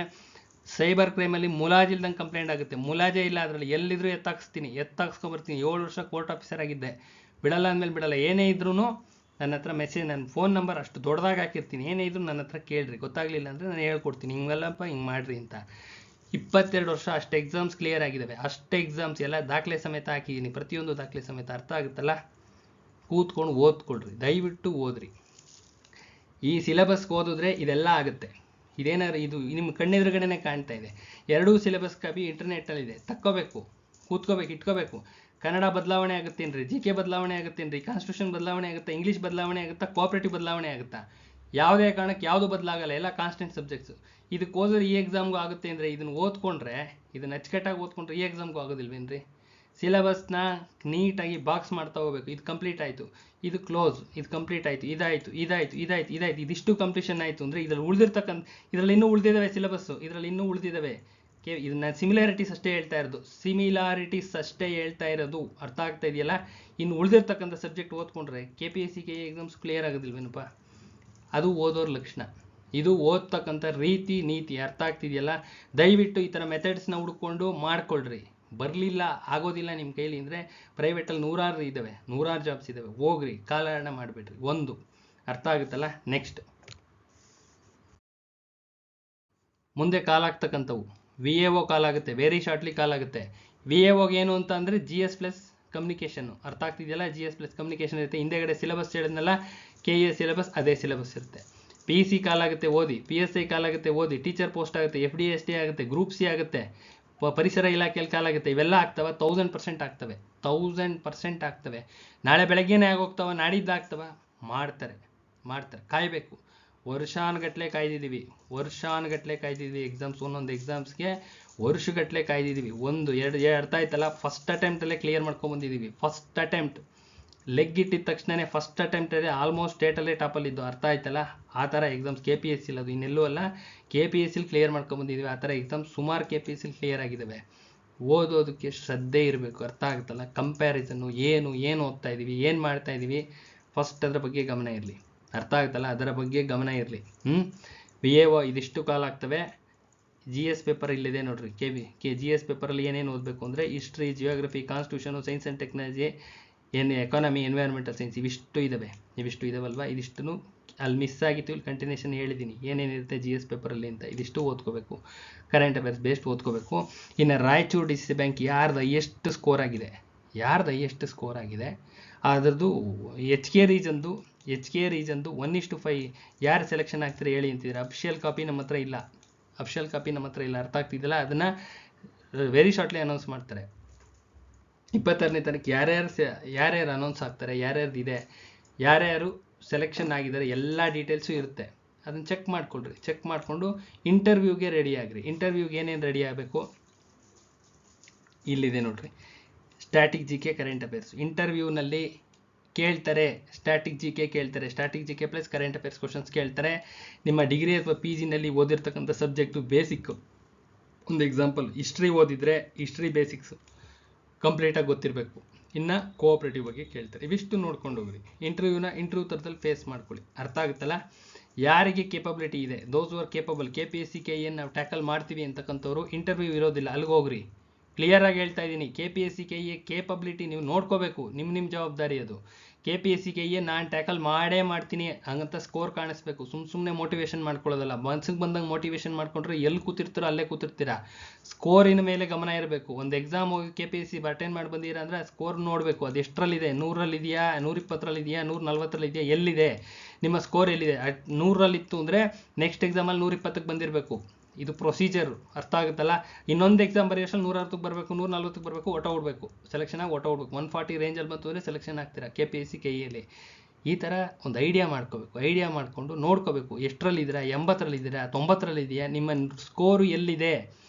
ಸೈಬರ್ ಕ್ರೈಮಲ್ಲಿ ಮುಲಾಜಿಲ್ದಂಗೆ ಕಂಪ್ಲೇಂಟ್ ಆಗುತ್ತೆ. ಮುಲಾಜೇ ಇಲ್ಲ ಅದರಲ್ಲಿ. ಎಲ್ಲಿದ್ರು ಎತ್ತಾಕ್ಸ್ಕೊಬರ್ತೀನಿ. 7 ವರ್ಷ ಕೋರ್ಟ್ ಆಫೀಸರ್ ಆಗಿದ್ದೆ. ಬಿಡಲ್ಲ ಅಂದಮೇಲೆ ಬಿಡಲ್ಲ. ಏನೇ ಇದ್ರೂ ನನ್ನ ಹತ್ರ ಮೆಸೇಜ್, ನನ್ನ ಫೋನ್ ನಂಬರ್ ಅಷ್ಟು ದೊಡ್ಡದಾಗಿ ಹಾಕಿರ್ತೀನಿ. ಏನೇ ಇದ್ರು ನನ್ನ ಹತ್ರ ಕೇಳ್ರಿ. ಗೊತ್ತಾಗಲಿಲ್ಲ ಅಂದರೆ ನಾನು ಹೇಳ್ಕೊಡ್ತೀನಿ, ಹಿಂಗಲ್ಲಪ್ಪ ಹಿಂಗೆ ಮಾಡಿರಿ ಅಂತ. 22 ವರ್ಷ ಅಷ್ಟು ಎಕ್ಸಾಮ್ಸ್ ಕ್ಲಿಯರ್ ಆಗಿದ್ದಾವೆ. ಅಷ್ಟು ಎಕ್ಸಾಮ್ಸ್ ಎಲ್ಲ ದಾಖಲೆ ಸಮೇತ ಹಾಕಿದ್ದೀನಿ, ಪ್ರತಿಯೊಂದು ದಾಖಲೆ ಸಮೇತ. ಅರ್ಥ ಆಗುತ್ತಲ್ಲ? ಕೂತ್ಕೊಂಡು ಓದ್ಕೊಳ್ರಿ, ದಯವಿಟ್ಟು ಓದ್ರಿ. ಈ ಸಿಲೆಬಸ್ಗೆ ಓದಿದ್ರೆ ಇದೆಲ್ಲ ಆಗುತ್ತೆ. ಇದೇನಾದ್ರು ಇದು ನಿಮ್ಮ ಕಣ್ಣೆದುರುಗಡೆನೆ ಕಾಣ್ತಾ ಇದೆ. ಎರಡೂ ಸಿಲೆಬಸ್ ಕಾಪಿ ಇಂಟರ್ನೆಟ್ಟಲ್ಲಿದೆ. ತಕ್ಕೋಬೇಕು, ಕೂತ್ಕೋಬೇಕು, ಇಟ್ಕೋಬೇಕು. ಕನ್ನಡ ಬದಲಾವಣೆ ಆಗುತ್ತೇನ್ರಿ? GK ಬದಲಾವಣೆ ಆಗುತ್ತೇನ್ರಿ? ಕಾನ್ಸ್ಟಿಟ್ಯೂಷನ್ ಬದಲಾವಣೆ ಆಗುತ್ತಾ? ಇಂಗ್ಲೀಷ್ ಬದಲಾವಣೆ ಆಗುತ್ತಾ? ಕೋಆಪ್ರೇಟಿವ್ ಬದಲಾವಣೆ ಆಗುತ್ತಾ? ಯಾವುದೇ ಕಾರಣಕ್ಕೆ ಯಾವುದು ಬದಲಾಗಲ್ಲ. ಎಲ್ಲ ಕಾನ್ಸ್ಟೆಂಟ್ ಸಬ್ಜೆಕ್ಟ್ಸು. ಇದಕ್ಕೆ ಓದಿದ್ರೆ ಈ ಎಕ್ಸಾಮ್ಗೂ ಆಗುತ್ತೆ ಅಂದರೆ ಇದನ್ನು ಓದ್ಕೊಂಡ್ರೆ, ಇದನ್ನು ಅಚ್ಚುಕಟ್ಟಾಗಿ ಓದ್ಕೊಂಡ್ರೆ ಈ ಎಕ್ಸಾಮ್ಗೂ ಆಗೋದಿಲ್ವೇನ್ರಿ? ಸಿಲೆಬಸ್ನ ನೀಟಾಗಿ ಬಾಕ್ಸ್ ಮಾಡ್ತಾ ಹೋಗ್ಬೇಕು. ಇದು ಕಂಪ್ಲೀಟ್ ಆಯಿತು, ಇದು ಕ್ಲೋಸ್, ಇದು ಕಂಪ್ಲೀಟ್ ಆಯಿತು, ಇದಾಯಿತು, ಇದಿಷ್ಟು ಕಂಪ್ಲೀಷನ್ ಆಯಿತು ಅಂದರೆ ಇದರಲ್ಲಿ ಇನ್ನೂ ಉಳಿದಿದ್ದಾವೆ ಸಿಲೆಬಸ್ಸು. ಇದರಲ್ಲಿ ಇನ್ನೂ ಉಳಿದಿದ್ದಾವೆ. ಇದನ್ನ ಸಿಮಿಲಾರಿಟೀಸ್ ಅಷ್ಟೇ ಹೇಳ್ತಾ ಇರೋದು. ಅರ್ಥ ಆಗ್ತಾ ಇದೆಯಲ್ಲ? ಇನ್ನು ಉಳಿದಿರ್ತಕ್ಕಂಥ ಸಬ್ಜೆಕ್ಟ್ ಓದ್ಕೊಂಡ್ರೆ KPSC KE ಎಕ್ಸಾಮ್ಸ್ ಕ್ಲಿಯರ್ ಆಗೋದಿಲ್ವೇನಪ್ಪ? ಅದು ಓದೋರ ಲಕ್ಷಣ. ಇದು ಓದ್ತಕ್ಕಂಥ ರೀತಿ ನೀತಿ. ಅರ್ಥ ಆಗ್ತಿದೆಯಲ್ಲ? ದಯವಿಟ್ಟು ಈ ಥರ ಮೆಥಡ್ಸ್ನ ಹುಡ್ಕೊಂಡು ಮಾಡ್ಕೊಳ್ರಿ. ಬರಲಿಲ್ಲ, ಆಗೋದಿಲ್ಲ ನಿಮ್ಮ ಕೈಲಿ ಅಂದರೆ ಪ್ರೈವೇಟಲ್ಲಿ ನೂರಾರು ಜಾಬ್ಸ್ ಇದ್ದಾವೆ. ಹೋಗ್ರಿ, ಕಾಲಹರಣ ಮಾಡಿಬಿಡ್ರಿ. ಒಂದು ಅರ್ಥ ಆಗುತ್ತಲ್ಲ? ನೆಕ್ಸ್ಟ್ ಮುಂದೆ ಕಾಲಾಗ್ತಕ್ಕಂಥವು VAO ಕಾಲಾಗುತ್ತೆ. ವೆರಿ ಶಾರ್ಟ್ಲಿ ಕಾಲಾಗುತ್ತೆ. VAOಗೆ ಏನು ಅಂತ ಅಂದರೆ GS ಪ್ಲಸ್ ಕಮ್ಯುನಿಕೇಷನ್ನು. ಅರ್ಥ ಆಗ್ತಿದೆಯಲ್ಲ? GS ಪ್ಲಸ್ ಕಮ್ಯುನಿಕೇಷನ್ ಇರುತ್ತೆ. ಹಿಂದೆಗಡೆ ಸಿಲೆಬಸ್ ಹೇಳಿದ್ನಲ್ಲ, KA ಸಿಲೆಬಸ್, ಅದೇ ಸಿಲೆಬಸ್ ಇರುತ್ತೆ. PEC ಕಾಲಾಗುತ್ತೆ, ಓದಿ. PSI ಕಾಲಾಗುತ್ತೆ, ಓದಿ. ಟೀಚರ್ ಪೋಸ್ಟ್ ಆಗುತ್ತೆ, FD/ST ಆಗುತ್ತೆ, ಗ್ರೂಪ್ C ಆಗುತ್ತೆ, ಪರಿಸರ ಇಲಾಖೆಯಲ್ಲಿ ಕಾಲಾಗುತ್ತೆ. ಇವೆಲ್ಲ ಆಗ್ತವೆ. 1000% ಆಗ್ತವೆ. 1000% ಆಗ್ತವೆ. ನಾಳೆ ಬೆಳಗ್ಗೆನೇ ಆಗೋಗ್ತವೆ, ನಾಡಿದ್ದು ಆಗ್ತವೆ. ಮಾಡ್ತಾರೆ. ಕಾಯಬೇಕು. ವರ್ಷಾನುಗಟ್ಟಲೆ ಕಾಯ್ದಿದ್ದೀವಿ. ಎಕ್ಸಾಮ್ಸ್, ಒಂದೊಂದು ಎಕ್ಸಾಮ್ಸ್ಗೆ ವರ್ಷಗಟ್ಟಲೆ ಕಾಯ್ದಿದ್ದೀವಿ. 1, 2 ಅರ್ಥ ಆಯ್ತಲ್ಲ? ಫಸ್ಟ್ ಅಟೆಂಪ್ಟಲ್ಲೇ ಕ್ಲಿಯರ್ ಮಾಡ್ಕೊಂಡ್ಬಂದಿದ್ದೀವಿ. ಫಸ್ಟ್ ಅಟೆಂಪ್ಟ್ ಲೆಗ್ ಇಟ್ಟಿದ ತಕ್ಷಣವೇ ಫಸ್ಟ್ ಅಟೆಂಪ್ಟ್ ಇದೆ. ಆಲ್ಮೋಸ್ಟ್ ಸ್ಟೇಟಲ್ಲೇ ಟಾಪಲ್ಲಿದ್ದು. ಅರ್ಥ ಆಯ್ತಲ್ಲ? ಆ ಥರ ಎಕ್ಸಾಮ್ಸ್ KPSC ಅದು ಇನ್ನೆಲ್ಲೂ ಅಲ್ಲ, KPSC ಕ್ಲಿಯರ್ ಮಾಡ್ಕೊಂಡ್ಬಂದಿದ್ದೀವಿ. ಆ ಥರ ಎಕ್ಸಾಮ್ಸ್ ಸುಮಾರು KPSC ಕ್ಲಿಯರ್ ಆಗಿದ್ದಾವೆ. ಓದೋದಕ್ಕೆ ಶ್ರದ್ಧೆ ಇರಬೇಕು. ಅರ್ಥ ಆಗುತ್ತಲ್ಲ? ಕಂಪ್ಯಾರಿಸನ್ನು ಏನು ಓದ್ತಾ ಇದ್ದೀವಿ, ಏನು ಮಾಡ್ತಾ ಇದ್ದೀವಿ, ಫಸ್ಟ್ ಅದರ ಬಗ್ಗೆ ಗಮನ ಇರಲಿ. ಅರ್ಥ ಆಗುತ್ತಲ್ಲ? ಅದರ ಬಗ್ಗೆ ಗಮನ ಇರಲಿ. VAO ಇದಿಷ್ಟು ಕಾಲ್ ಆಗ್ತವೆ. GS ಪೇಪರ್ ಇಲ್ಲಿದೆ ನೋಡ್ರಿ. GS ಪೇಪರಲ್ಲಿ ಏನೇನು ಓದಬೇಕು ಅಂದರೆ history, geography, constitution, science and technology, economy, environmental science, ಇವಿಷ್ಟು ಇದಾವಲ್ವಾ? ಇದಿಷ್ಟು ಅಲ್ಲಿ ಮಿಸ್ ಆಗಿತ್ತು. ಇಲ್ಲಿ ಕಂಟಿನ್ಯೂಷನ್ ಹೇಳಿದ್ದೀನಿ ಏನೇನಿರುತ್ತೆ GS ಪೇಪರಲ್ಲಿ ಅಂತ. ಇದಿಷ್ಟು ಓದ್ಕೋಬೇಕು. ಕರೆಂಟ್ ಅಫೇರ್ಸ್ ಬೇಸ್ಡ್ ಓದ್ಕೋಬೇಕು. ಇನ್ನು ರಾಯಚೂರು DCC ಬ್ಯಾಂಕ್ ಯಾರ್ದು ಹೈಯೆಸ್ಟ್ ಸ್ಕೋರ್ ಆಗಿದೆ ಅದರದ್ದು HK ರೀಜನ್ದು 1:5 ಯಾರು ಸೆಲೆಕ್ಷನ್ ಆಗ್ತಾರೆ ಹೇಳಿ ಅಂತಿದ್ದಾರೆ. ಅಫಿಷಿಯಲ್ ಕಾಪಿ ನಮ್ಮ ಹತ್ರ ಇಲ್ಲ. ಅರ್ಥ ಆಗ್ತಿದ್ದಿಲ್ಲ? ಅದನ್ನು ವೆರಿ ಶಾರ್ಟ್ಲಿ ಅನೌನ್ಸ್ ಮಾಡ್ತಾರೆ. 26ನೇ ತಾರೀಕು ಯಾರ್ಯಾರು ಅನೌನ್ಸ್ ಆಗ್ತಾರೆ, ಯಾರ್ಯಾರ್ದಿದೆ, ಯಾರ್ಯಾರು ಸೆಲೆಕ್ಷನ್ ಆಗಿದ್ದಾರೆ, ಎಲ್ಲ ಡೀಟೇಲ್ಸು ಇರುತ್ತೆ. ಅದನ್ನು ಚೆಕ್ ಮಾಡ್ಕೊಳ್ರಿ. ಚೆಕ್ ಮಾಡಿಕೊಂಡು ಇಂಟರ್ವ್ಯೂಗೆ ರೆಡಿ ಆಗಿರಿ. ಇಂಟರ್ವ್ಯೂಗೆ ಏನೇನು ರೆಡಿ ಆಗಬೇಕು ಇಲ್ಲಿದೆ ನೋಡ್ರಿ. Static GK, current affairs. ಇಂಟರ್ವ್ಯೂನಲ್ಲಿ ಕೇಳ್ತಾರೆ. Static GK plus current affairs questions ಕೇಳ್ತಾರೆ. ನಿಮ್ಮ ಡಿಗ್ರಿ ಅಥವಾ PGನಲ್ಲಿ ಓದಿರ್ತಕ್ಕಂಥ ಸಬ್ಜೆಕ್ಟು ಬೇಸಿಕ್ಕು. ಒಂದು ಎಕ್ಸಾಂಪಲ್, ಹಿಸ್ಟ್ರಿ ಓದಿದರೆ ಹಿಸ್ಟ್ರಿ ಬೇಸಿಕ್ಸು ಕಂಪ್ಲೀಟಾಗಿ ಗೊತ್ತಿರಬೇಕು. ಇನ್ನು ಕೋಆಪ್ರೇಟಿವ್ ಬಗ್ಗೆ ಕೇಳ್ತಾರೆ. ಇವಿಷ್ಟು ನೋಡ್ಕೊಂಡು ಹೋಗ್ರಿ. ಇಂಟರ್ವ್ಯೂ ಥರದಲ್ಲಿ ಫೇಸ್ ಮಾಡ್ಕೊಳ್ಳಿ. ಅರ್ಥ ಆಗುತ್ತಲ್ಲ? ಯಾರಿಗೆ ಕೇಪಬಿಲಿಟಿ ಇದೆ, those are capable, KPSC KE ನಾವು ಟ್ಯಾಕಲ್ ಮಾಡ್ತೀವಿ ಅಂತಕ್ಕಂಥವ್ರು ಇಂಟರ್ವ್ಯೂ ಇರೋದಿಲ್ಲ, ಅಲ್ಲಿಗೆ ಹೋಗ್ರಿ. ಕ್ಲಿಯರ್ ಆಗಿ ಹೇಳ್ತಾ ಇದ್ದೀನಿ. KPSC KE ಕೇಪಬಿಲಿಟಿ ನೀವು ನೋಡ್ಕೋಬೇಕು, ನಿಮ್ಮ ಜವಾಬ್ದಾರಿ ಅದು. KPSC KE ನಾನು ಟ್ಯಾಕಲ್ ಮಾಡೇ ಮಾಡ್ತೀನಿ ಹಂಗಂತ ಸ್ಕೋರ್ ಕಾಣಿಸ್ಬೇಕು. ಸುಮ್ಮನೆ ಮೋಟಿವೇಶನ್ ಮಾಡ್ಕೊಳ್ಳೋದಲ್ಲ. ಮನ್ಸಿಗೆ ಬಂದಂಗೆ ಮೋಟಿವೇಶನ್ ಮಾಡ್ಕೊಂಡ್ರೆ ಎಲ್ಲಿ ಕೂತಿರ್ತೀರೋ ಅಲ್ಲೇ ಕೂತಿರ್ತೀರಾ. ಸ್ಕೋರಿನ ಮೇಲೆ ಗಮನ ಇರಬೇಕು. ಒಂದು ಎಕ್ಸಾಮ್ ಹೋಗಿ KPSC ಅಟೆಂಡ್ ಮಾಡಿ ಬಂದಿರಾ ಅಂದರೆ ಸ್ಕೋರ್ ನೋಡಬೇಕು. ಅದು ಎಷ್ಟರಲ್ಲಿದೆ, 100ರಲ್ಲಿದೆಯಾ, 120ರಲ್ಲಿದೆಯಾ, 140ರಲ್ಲಿದೆಯಾ, ಎಲ್ಲಿದೆ ನಿಮ್ಮ ಸ್ಕೋರ್, ಎಲ್ಲಿದೆ. 100ರಲ್ಲಿತ್ತು ಅಂದರೆ ನೆಕ್ಸ್ಟ್ ಎಕ್ಸಾಮಲ್ಲಿ 120ಕ್ಕೆ ಬಂದಿರಬೇಕು. ಇದು ಪ್ರೊಸೀಜರು, ಅರ್ಥ ಆಗುತ್ತಲ್ಲ. ಇನ್ನೊಂದು ಎಕ್ಸಾಮ್ ಬರೆಯೋಷ್ಟಲ್ಲಿ 160ಕ್ಕೆ ಬರಬೇಕು, 140ಕ್ಕೆ ಬರಬೇಕು, ಹೊಟ್ಟೋಗ್ಬಿಡ್ಬೇಕು, ಸೆಲೆಕ್ಷನ್ ಆಗಿ ಹೊಟ್ಟೋಗ್ಬೇಕು. 140 ರೇಂಜಲ್ಲಿ ಬಂತು ಅಂದರೆ ಸೆಲೆಕ್ಷನ್ ಆಗ್ತೀರಾ KPSC KEಯಲ್ಲಿ. ಈ ಥರ ಒಂದು ಐಡಿಯಾ ಮಾಡ್ಕೋಬೇಕು. ಐಡಿಯಾ ಮಾಡಿಕೊಂಡು ನೋಡ್ಕೋಬೇಕು, ಎಷ್ಟರಲ್ಲಿದ್ದೀರಾ, 80ರಲ್ಲಿದ್ದೀರಾ, 90ರಲ್ಲಿದೆಯಾ, ನಿಮ್ಮ ಸ್ಕೋರು ಎಲ್ಲಿದೆ.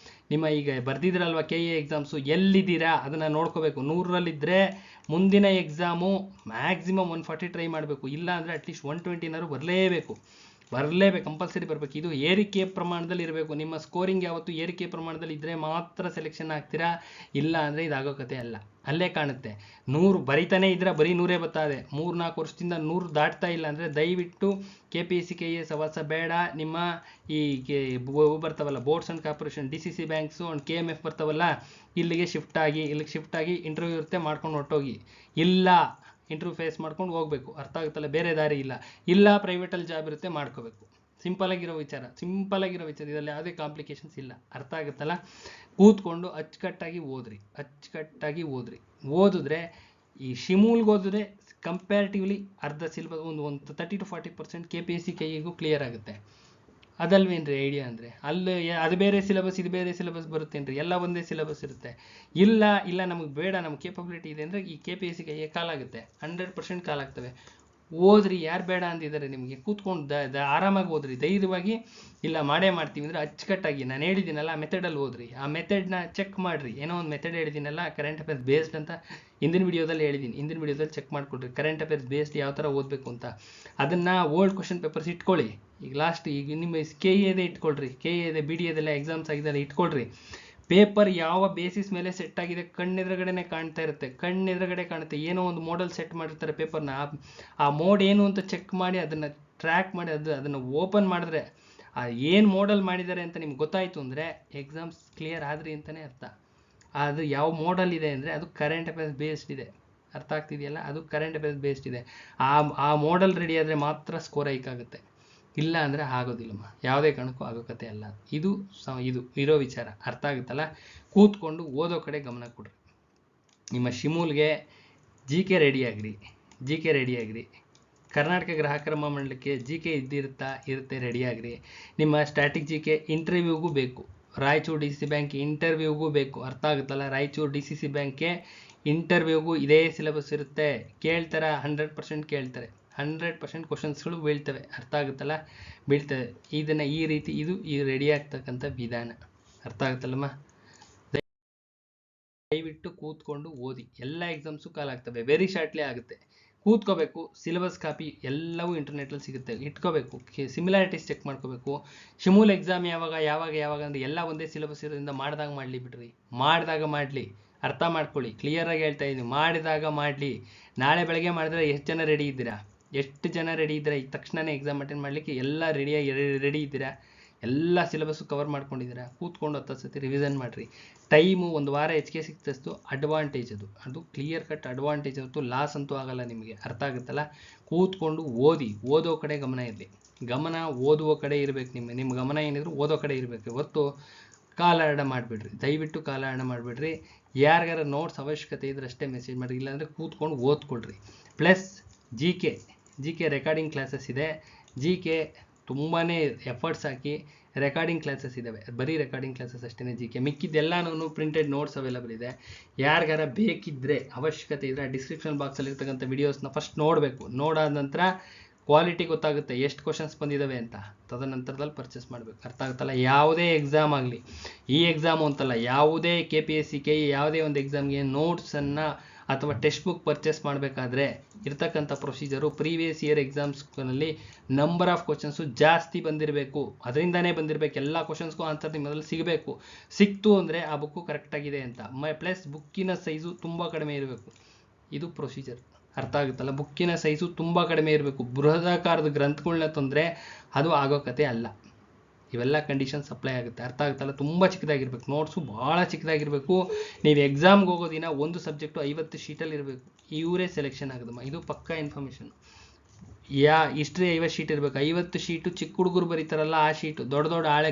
ನಿಮ್ಮ ಈಗ ಬರ್ದಿದ್ರಲ್ವ KE ಎಕ್ಸಾಮ್ಸು, ಎಲ್ಲಿದ್ದೀರಾ ಅದನ್ನು ನೋಡ್ಕೋಬೇಕು. 100ರಲ್ಲಿದ್ದರೆ ಮುಂದಿನ ಎಕ್ಸಾಮು ಮ್ಯಾಕ್ಸಿಮಮ್ 140 ಟ್ರೈ ಮಾಡಬೇಕು. ಇಲ್ಲ ಅಂದರೆ ಅಟ್ಲೀಸ್ಟ್ 120ನಾರು ಬರಲೇಬೇಕು, ಕಂಪಲ್ಸರಿ ಬರಬೇಕು. ಇದು ಏರಿಕೆ ಪ್ರಮಾಣದಲ್ಲಿ ಇರಬೇಕು. ನಿಮ್ಮ ಸ್ಕೋರಿಂಗ್ ಯಾವತ್ತು ಏರಿಕೆ ಪ್ರಮಾಣದಲ್ಲಿ ಇದ್ದರೆ ಮಾತ್ರ ಸೆಲೆಕ್ಷನ್ ಆಗ್ತೀರಾ. ಇಲ್ಲ ಅಂದರೆ ಇದಾಗೋ ಕತೆ ಅಲ್ಲ. ಅಲ್ಲೇ ಕಾಣುತ್ತೆ. 100 ಬರಿತಾನೆ ಇದ್ರೆ ಬರೀ 100 ಬರ್ತಾದೆ. 3-4 ವರ್ಷದಿಂದ 100 ದಾಟ್ತಾ ಇಲ್ಲ ಅಂದರೆ ದಯವಿಟ್ಟು KPSC KE ಸವಾಸ ಬೇಡ. ನಿಮ್ಮ ಈ ಬರ್ತಾವಲ್ಲ boards and corporation, DCC banks and KMF ಬರ್ತಾವಲ್ಲ, ಇಲ್ಲಿಗೆ ಶಿಫ್ಟ್ ಆಗಿ ಇಂಟರ್ವ್ಯೂ ಇರುತ್ತೆ, ಮಾಡ್ಕೊಂಡು ಹೊರಟೋಗಿ. ಇಲ್ಲ ಇಂಟರ್ವ್ಯೂ ಫೇಸ್ ಮಾಡ್ಕೊಂಡು ಹೋಗ್ಬೇಕು, ಅರ್ಥ ಆಗುತ್ತಲ್ಲ. ಬೇರೆ ದಾರಿ ಇಲ್ಲ ಪ್ರೈವೇಟಲ್ಲಿ ಜಾಬ್ ಇರುತ್ತೆ, ಮಾಡ್ಕೋಬೇಕು. ಸಿಂಪಲ್ ಆಗಿರೋ ವಿಚಾರ. ಇದರಲ್ಲಿ ಯಾವುದೇ ಕಾಂಪ್ಲಿಕೇಶನ್ಸ್ ಇಲ್ಲ, ಅರ್ಥ ಆಗುತ್ತಲ್ಲ. ಕೂತ್ಕೊಂಡು ಅಚ್ಚುಕಟ್ಟಾಗಿ ಓದ್ರಿ. ಓದಿದ್ರೆ ಈ ಶಿಮೂಲ್ಗೆ ಓದಿದ್ರೆ ಕಂಪ್ಯಾರಿಟಿವ್ಲಿ ಅರ್ಧ ಸಿಲೆಬಸ್ ಒಂದು 30 to 40% KPSC KEಗೂ ಕ್ಲಿಯರ್ ಆಗುತ್ತೆ. ಅದಲ್ವೇನ್ರಿ ಐಡಿಯಾ ಅಂದರೆ. ಅಲ್ಲಿ ಅದು ಬೇರೆ ಸಿಲೆಬಸ್, ಇದು ಬೇರೆ ಸಿಲೆಬಸ್ ಬರುತ್ತೇನ್ರಿ, ಎಲ್ಲ ಒಂದೇ ಸಿಲೆಬಸ್ ಇರುತ್ತೆ. ಇಲ್ಲ ನಮಗೆ ಬೇಡ, ನಮ್ಗೆ ಕೇಪಬಿಲಿಟಿ ಇದೆ ಅಂದರೆ ಈ KPSC KE ಕಾಲಾಗುತ್ತೆ, 100% ಕಾಲಾಗ್ತವೆ. ಓದ್ರಿ, ಯಾರು ಬೇಡ ಅಂದಿದ್ದಾರೆ ನಿಮಗೆ. ಕೂತ್ಕೊಂಡು ಆರಾಮಾಗಿ ಓದ್ರಿ, ಧೈರ್ಯವಾಗಿ. ಇಲ್ಲ ಮಾಡೇ ಮಾಡ್ತೀವಿ ಅಂದರೆ ಅಚ್ಚುಕಟ್ಟಾಗಿ ನಾನು ಹೇಳಿದ್ದೀನಲ್ಲ ಆ ಮೆಥಡಲ್ಲಿ ಓದ್ರಿ. ಆ ಮೆಥಡ್ನ ಚೆಕ್ ಮಾಡಿರಿ. ಏನೋ ಒಂದು ಮೆಥಡ್ ಹೇಳಿದ್ದೀನಲ್ಲ, ಕರೆಂಟ್ ಅಫೇರ್ಸ್ ಬೇಸ್ಡ್ ಅಂತ ಹಿಂದಿನ ವಿಡಿಯೋದಲ್ಲಿ ಹೇಳಿದ್ದೀನಿ. ಹಿಂದಿನ ವಿಡಿಯೋದಲ್ಲಿ ಚೆಕ್ ಮಾಡಿಕೊಡ್ರಿ, ಕರೆಂಟ್ ಅಫೇರ್ಸ್ ಬೇಸ್ಡ್ ಯಾವ ಥರ ಓದಬೇಕು ಅಂತ. ಅದನ್ನು ಓಲ್ಡ್ ಕ್ವಶನ್ ಪೇಪರ್ಸ್ ಇಟ್ಕೊಳ್ಳಿ. ಈಗ ನಿಮ್ಮ KEದೇ ಇಟ್ಕೊಳ್ರಿ, KEದೇ BDAದೆಲ್ಲ ಎಕ್ಸಾಮ್ಸ್ ಆಗಿದೆಲ್ಲ ಇಟ್ಕೊಳ್ರಿ. ಪೇಪರ್ ಯಾವ ಬೇಸಿಸ್ ಮೇಲೆ ಸೆಟ್ ಆಗಿದೆ ಕಣ್ಣೆದುರುಗಡೆನೆ ಕಾಣ್ತಾ ಇರುತ್ತೆ. ಕಾಣುತ್ತೆ. ಏನೋ ಒಂದು ಮೋಡಲ್ ಸೆಟ್ ಮಾಡಿರ್ತಾರೆ ಪೇಪರ್ನ. ಆ ಮೋಡ್ ಏನು ಅಂತ ಚೆಕ್ ಮಾಡಿ ಅದನ್ನು ಟ್ರ್ಯಾಕ್ ಮಾಡಿ ಅದನ್ನು ಓಪನ್ ಮಾಡಿದ್ರೆ ಏನು ಮೋಡಲ್ ಮಾಡಿದ್ದಾರೆ ಅಂತ ನಿಮ್ಗೆ ಗೊತ್ತಾಯಿತು ಅಂದರೆ ಎಕ್ಸಾಮ್ಸ್ ಕ್ಲಿಯರ್ ಆದ್ರಿ ಅಂತಲೇ ಅರ್ಥ. ಅದು ಯಾವ ಮೋಡಲ್ ಇದೆ ಅಂದರೆ ಅದು ಕರೆಂಟ್ ಅಫೇರ್ಸ್ ಬೇಸ್ಡ್ ಇದೆ, ಅರ್ಥ ಆಗ್ತಿದೆಯಲ್ಲ. ಅದು ಕರೆಂಟ್ ಅಫೇರ್ಸ್ ಬೇಸ್ಡ್ ಇದೆ. ಆ ಮೋಡಲ್ ರೆಡಿ ಆದರೆ ಮಾತ್ರ ಸ್ಕೋರ್ ಹೈಕ್ ಆಗುತ್ತೆ. ಇಲ್ಲ ಅಂದರೆ ಆಗೋದಿಲ್ಲಮ್ಮ, ಯಾವುದೇ ಕಾರಣಕ್ಕೂ ಆಗೋ ಕತೆ ಅಲ್ಲ. ಇದು ಇರೋ ವಿಚಾರ, ಅರ್ಥ ಆಗುತ್ತಲ್ಲ. ಕೂತ್ಕೊಂಡು ಓದೋ ಕಡೆ ಗಮನ ಕೊಡ್ರಿ. ನಿಮ್ಮ ಶಿಮೂಲ್ಗೆ GK ರೆಡಿಯಾಗ್ರಿ. ಕರ್ನಾಟಕ ಗ್ರಾಹಕರ ಮಂಡಳಕ್ಕೆ GK ಇರುತ್ತೆ, ರೆಡಿಯಾಗ್ರಿ. ನಿಮ್ಮ ಸ್ಟ್ಯಾಟಿಕ್ GK ಇಂಟರ್ವ್ಯೂಗೂ ಬೇಕು. ರಾಯಚೂರು DCC ಬ್ಯಾಂಕ್ ಇಂಟರ್ವ್ಯೂಗೂ ಬೇಕು, ಅರ್ಥ ಆಗುತ್ತಲ್ಲ. ರಾಯಚೂರು DCC ಬ್ಯಾಂಕ್ಗೆ ಇಂಟರ್ವ್ಯೂಗೂ ಇದೇ ಸಿಲೆಬಸ್ ಇರುತ್ತೆ. ಕೇಳ್ತಾರೆ, 100% ಕೇಳ್ತಾರೆ. 100% ಕ್ವಶನ್ಸ್ಗಳು ಬೀಳ್ತವೆ, ಅರ್ಥ ಆಗುತ್ತಲ್ಲ. ಇದನ್ನು ಈ ರೀತಿ ಈ ರೆಡಿ ಆಗ್ತಕ್ಕಂಥ ವಿಧಾನ, ಅರ್ಥ ಆಗುತ್ತಲ್ಲಮ್ಮ. ದಯವಿಟ್ಟು ಕೂತ್ಕೊಂಡು ಓದಿ. ಎಲ್ಲ ಎಕ್ಸಾಮ್ಸು ಕಾಲಾಗ್ತವೆ, ವೆರಿ ಶಾರ್ಟ್ಲಿ ಆಗುತ್ತೆ. ಕೂತ್ಕೋಬೇಕು. ಸಿಲೆಬಸ್ ಕಾಪಿ ಎಲ್ಲವೂ ಇಂಟರ್ನೆಟಲ್ಲಿ ಸಿಗುತ್ತೆ, ಇಟ್ಕೋಬೇಕು. ಸಿಮಿಲಾರಿಟೀಸ್ ಚೆಕ್ ಮಾಡ್ಕೋಬೇಕು. ಶಿಮೂಲ್ ಎಕ್ಸಾಮ್ ಯಾವಾಗ ಅಂದರೆ ಎಲ್ಲ ಒಂದೇ ಸಿಲೆಬಸ್ ಇರೋದ್ರಿಂದ ಮಾಡಿದಾಗ ಮಾಡಲಿ. ಅರ್ಥ ಮಾಡ್ಕೊಳ್ಳಿ, ಕ್ಲಿಯರಾಗಿ ಹೇಳ್ತಾ ಇದ್ದೀನಿ. ಮಾಡಿದಾಗ ಮಾಡಲಿ. ನಾಳೆ ಬೆಳಗ್ಗೆ ಮಾಡಿದ್ರೆ ಎಷ್ಟು ಜನ ರೆಡಿ ಇದ್ದೀರಾ ಈಗ ತಕ್ಷಣವೇ ಎಕ್ಸಾಮ್ ಅಟೆಂಡ್ ಮಾಡಲಿಕ್ಕೆ ಎಲ್ಲ ರೆಡಿ ಇದ್ದೀರಾ? ಎಲ್ಲ ಸಿಲೆಬಸ್ಸು ಕವರ್ ಮಾಡ್ಕೊಂಡಿದ್ದೀರಾ? ಕೂತ್ಕೊಂಡು 10 ಸತಿ ರಿವಿಷನ್ ಮಾಡಿರಿ. ಟೈಮು ಒಂದು ವಾರ ಹೆಚ್ಚಿಗೆ ಸಿಕ್ತಷ್ಟು ಅಡ್ವಾಂಟೇಜ್. ಅದು ಕ್ಲಿಯರ್ ಕಟ್ ಅಡ್ವಾಂಟೇಜ್ ಹೊತ್ತು ಲಾಸ್ ಅಂತೂ ಆಗಲ್ಲ ನಿಮಗೆ, ಅರ್ಥ ಆಗುತ್ತಲ್ಲ. ಕೂತ್ಕೊಂಡು ಓದೋ ಕಡೆ ಗಮನ ಇರಲಿ. ಗಮನ ಓದುವ ಕಡೆ ಇರಬೇಕು. ನಿಮ್ಮ ಗಮನ ಏನಿದ್ರು ಓದೋ ಕಡೆ ಇರಬೇಕು. ಹೊತ್ತು ಕಾಲಹರಣ ಮಾಡಿಬಿಡ್ರಿ, ದಯವಿಟ್ಟು ಕಾಲಹರಣ ಮಾಡಿಬಿಡ್ರಿ. ಯಾರಿಗಾರ ನೋಟ್ಸ್ ಅವಶ್ಯಕತೆ ಇದ್ರೆ ಅಷ್ಟೇ ಮೆಸೇಜ್ ಮಾಡಿರಿ, ಇಲ್ಲಾಂದರೆ ಕೂತ್ಕೊಂಡು ಓದ್ಕೊಳ್ರಿ. ಪ್ಲಸ್ GK ರೆಕಾರ್ಡಿಂಗ್ ಕ್ಲಾಸಸ್ ಇದೆ. GK ತುಂಬಾ ಎಫರ್ಟ್ಸ್ ಹಾಕಿ ರೆಕಾರ್ಡಿಂಗ್ ಕ್ಲಾಸಸ್ ಇದ್ದಾವೆ. ಬರೀ ರೆಕಾರ್ಡಿಂಗ್ ಕ್ಲಾಸಸ್ ಅಷ್ಟೇ GK. ಮಿಕ್ಕಿದ್ದೆಲ್ಲನೂ ಪ್ರಿಂಟೆಡ್ ನೋಟ್ಸ್ ಅವೈಲಬಲ್ ಇದೆ. ಯಾರಿಗಾರ ಬೇಕಿದ್ದರೆ, ಅವಶ್ಯಕತೆ ಇದ್ದರೆ ಡಿಸ್ಕ್ರಿಪ್ಷನ್ ಬಾಕ್ಸಲ್ಲಿ ಇರ್ತಕ್ಕಂಥ ವಿಡಿಯೋಸ್ನ ಫಸ್ಟ್ ನೋಡಬೇಕು. ನೋಡಾದ ನಂತರ ಕ್ವಾಲಿಟಿ ಗೊತ್ತಾಗುತ್ತೆ, ಎಷ್ಟು ಕ್ವಶನ್ಸ್ ಬಂದಿದ್ದಾವೆ ಅಂತ. ತದನಂತರದಲ್ಲಿ ಪರ್ಚೇಸ್ ಮಾಡಬೇಕು, ಅರ್ಥ ಆಗುತ್ತಲ್ಲ. ಯಾವುದೇ ಎಕ್ಸಾಮ್ ಆಗಲಿ, ಈ ಎಕ್ಸಾಮು ಅಂತಲ್ಲ, ಯಾವುದೇ KPSC KE ಯಾವುದೇ ಒಂದು ಎಕ್ಸಾಮ್ಗೆ ನೋಟ್ಸನ್ನು ಅಥವಾ ಟೆಕ್ಸ್ಟ್ ಬುಕ್ ಪರ್ಚೇಸ್ ಮಾಡಬೇಕಾದ್ರೆ ಇರ್ತಕ್ಕಂಥ ಪ್ರೊಸೀಜರು, ಪ್ರೀವಿಯಸ್ ಇಯರ್ ಎಕ್ಸಾಮ್ಸ್ನಲ್ಲಿ ನಂಬರ್ ಆಫ್ ಕ್ವಶನ್ಸು ಜಾಸ್ತಿ ಬಂದಿರಬೇಕು. ಅದರಿಂದನೇ ಬಂದಿರಬೇಕು. ಎಲ್ಲ ಕ್ವಶನ್ಸ್ಗೂ ಆನ್ಸರ್ ನಿಮ್ಮಲ್ಲಿ ಸಿಕ್ತು ಅಂದರೆ ಆ ಬುಕ್ಕು ಕರೆಕ್ಟಾಗಿದೆ ಅಂತ. ಪ್ಲಸ್ ಬುಕ್ಕಿನ ಸೈಜು ತುಂಬ ಕಡಿಮೆ ಇರಬೇಕು. ಇದು ಪ್ರೊಸೀಜರ್, ಅರ್ಥ ಆಗುತ್ತಲ್ಲ. ಬುಕ್ಕಿನ ಸೈಜು ತುಂಬ ಕಡಿಮೆ ಇರಬೇಕು. ಬೃಹದಾಕಾರದ ಗ್ರಂಥಗಳನ್ನ ತಂದರೆ ಅದು ಆಗೋ ಕತೆ ಅಲ್ಲ. ಇವೆಲ್ಲ ಕಂಡೀಷನ್ಸ್ ಅಪ್ಲೈ ಆಗುತ್ತೆ. ಅರ್ಥ ಆಗುತ್ತಲ್ಲ? ತುಂಬ ಚಿಕ್ಕದಾಗಿರ್ಬೇಕು, ನೋಟ್ಸು ಭಾಳ ಚಿಕ್ಕದಾಗಿರಬೇಕು. ನೀವು ಎಕ್ಸಾಮ್ಗೆ ಹೋಗೋ ದಿನ ಒಂದು ಸಬ್ಜೆಕ್ಟು 50 ಶೀಟಲ್ಲಿ ಇರಬೇಕು. ಇವರೇ ಸೆಲೆಕ್ಷನ್ ಆಗೋದಮ್ಮ, ಇದು ಪಕ್ಕಾ ಇನ್ಫಾರ್ಮೇಷನ್. ಹಿಸ್ಟ್ರಿ 50 ಶೀಟ್ ಇರಬೇಕು. 50 ಶೀಟು ಚಿಕ್ಕ ಹುಡುಗರು ಬರೀತಾರಲ್ಲ ಆ ಶೀಟು, ದೊಡ್ಡ ದೊಡ್ಡ ಆಳೆ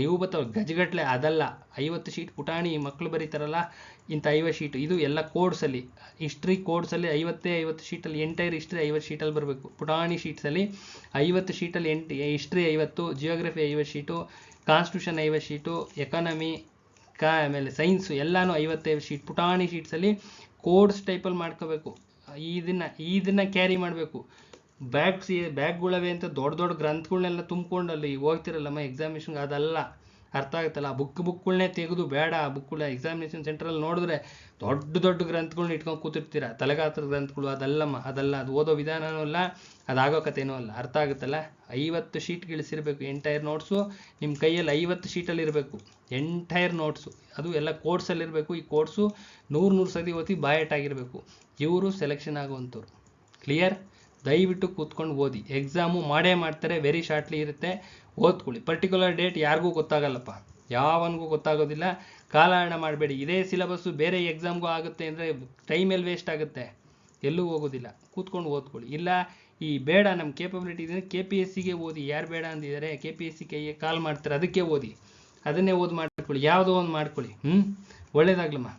ಇವು ಬರ್ತಾವೆ ಗಜಗಟ್ಲೆ, ಅದಲ್ಲ. 50 ಶೀಟ್ ಪುಟಾಣಿ ಮಕ್ಕಳು ಬರೀತಾರಲ್ಲ ಇಂಥ 50 ಶೀಟು. ಇದು ಎಲ್ಲ ಕೋಡ್ಸಲ್ಲಿ, ಹಿಸ್ಟ್ರಿ ಕೋಡ್ಸಲ್ಲಿ 50 ಶೀಟಲ್ಲಿ, ಎಂಟೈರ್ ಹಿಸ್ಟ್ರಿ 50 ಶೀಟಲ್ಲಿ ಬರಬೇಕು. ಪುಟಾಣಿ ಶೀಟ್ಸಲ್ಲಿ 50 ಶೀಟಲ್ಲಿ history 50, geography 50 sheet, constitution 50 sheet, economy ಆಮೇಲೆ ಸೈನ್ಸು ಎಲ್ಲನೂ 55 ಶೀಟ್. ಪುಟಾಣಿ ಶೀಟ್ಸಲ್ಲಿ ಕೋಡ್ಸ್ ಟೈಪಲ್ಲಿ ಮಾಡ್ಕೋಬೇಕು. ಇದನ್ನ ಕ್ಯಾರಿ ಮಾಡಬೇಕು. ಬ್ಯಾಗ್ಗಳವೆ ಅಂತ ದೊಡ್ಡ ದೊಡ್ಡ ಗ್ರಂಥಗಳನ್ನೆಲ್ಲ ತುಂಬ್ಕೊಂಡು ಅಲ್ಲಿ ಹೋಗ್ತಿರಲ್ಲಮ್ಮ ಎಕ್ಸಾಮಿನೇಷನ್ಗೆ, ಅದಲ್ಲ. ಅರ್ಥ ಆಗುತ್ತಲ್ಲ? ಬುಕ್ಗಳನ್ನೇ ತೆಗೆದು ಬೇಡ. ಬುಕ್ಗಳ ಎಕ್ಸಾಮಿನೇಷನ್ ಸೆಂಟ್ರಲ್ಲಿ ನೋಡಿದ್ರೆ ದೊಡ್ಡ ದೊಡ್ಡ ಗ್ರಂಥಗಳನ್ನ ಇಟ್ಕೊಂಡು ಕೂತಿರ್ತೀರ, ತಲೆಗಾತ್ರದ ಗ್ರಂಥಗಳು. ಅದಲ್ಲಮ್ಮ, ಅದಲ್ಲ. ಅದು ಓದೋ ವಿಧಾನವೂ ಅಲ್ಲ, ಅದಾಗೋ ಕಥೆನೂ ಅಲ್ಲ. ಅರ್ಥ ಆಗುತ್ತಲ್ಲ? 50 ಶೀಟ್ ಇಳಿಸಿರ್ಬೇಕು. ಎಂಟೈರ್ ನೋಟ್ಸು ನಿಮ್ಮ ಕೈಯಲ್ಲಿ 50 ಶೀಟಲ್ಲಿ ಇರಬೇಕು. ಎಂಟೈರ್ ನೋಟ್ಸು ಅದು ಎಲ್ಲ ಕೋರ್ಸಲ್ಲಿರಬೇಕು. ಈ ಕೋರ್ಸು 100 ಸತಿ ಓದಿ ಬಾಯಟಾಗಿರಬೇಕು. ಇವರು ಸೆಲೆಕ್ಷನ್ ಆಗುವಂಥವ್ರು. ಕ್ಲಿಯರ್? ದಯವಿಟ್ಟು ಕೂತ್ಕೊಂಡು ಓದಿ. ಎಕ್ಸಾಮು ಮಾಡೇ ಮಾಡ್ತಾರೆ, ವೆರಿ ಶಾರ್ಟ್ಲಿ ಇರುತ್ತೆ. ಓದ್ಕೊಳ್ಳಿ. ಪರ್ಟಿಕ್ಯುಲರ್ ಡೇಟ್ ಯಾರಿಗೂ ಗೊತ್ತಾಗಲ್ಲಪ್ಪ, ಯಾವನಿಗೂ ಗೊತ್ತಾಗೋದಿಲ್ಲ. ಕಾಲಹರಣ ಮಾಡಬೇಡಿ. ಇದೇ ಸಿಲೆಬಸ್ಸು ಬೇರೆ ಎಕ್ಸಾಮ್ಗೂ ಆಗುತ್ತೆ ಅಂದರೆ ಟೈಮೆಲ್ಲಿ ವೇಸ್ಟ್ ಆಗುತ್ತೆ, ಎಲ್ಲೂ ಹೋಗೋದಿಲ್ಲ. ಕೂತ್ಕೊಂಡು ಓದ್ಕೊಳ್ಳಿ. ಇಲ್ಲ ಈ ಬೇಡ ನಮ್ಮ ಕೇಪಬಿಲಿಟಿ ಇದೆ, KPSCಗೆ ಓದಿ. ಯಾರು ಬೇಡ ಅಂದಿದ್ದಾರೆ? KPSC ಕೈಗೆ ಕಾಲ್ ಮಾಡ್ತಾರೆ, ಅದಕ್ಕೆ ಓದಿ. ಅದನ್ನೇ ಓದಿ ಮಾಡ್ಕೊಳ್ಳಿ, ಯಾವುದೋ ಒಂದು ಮಾಡ್ಕೊಳ್ಳಿ. ಒಳ್ಳೇದಾಗ್ಲಮ್ಮ.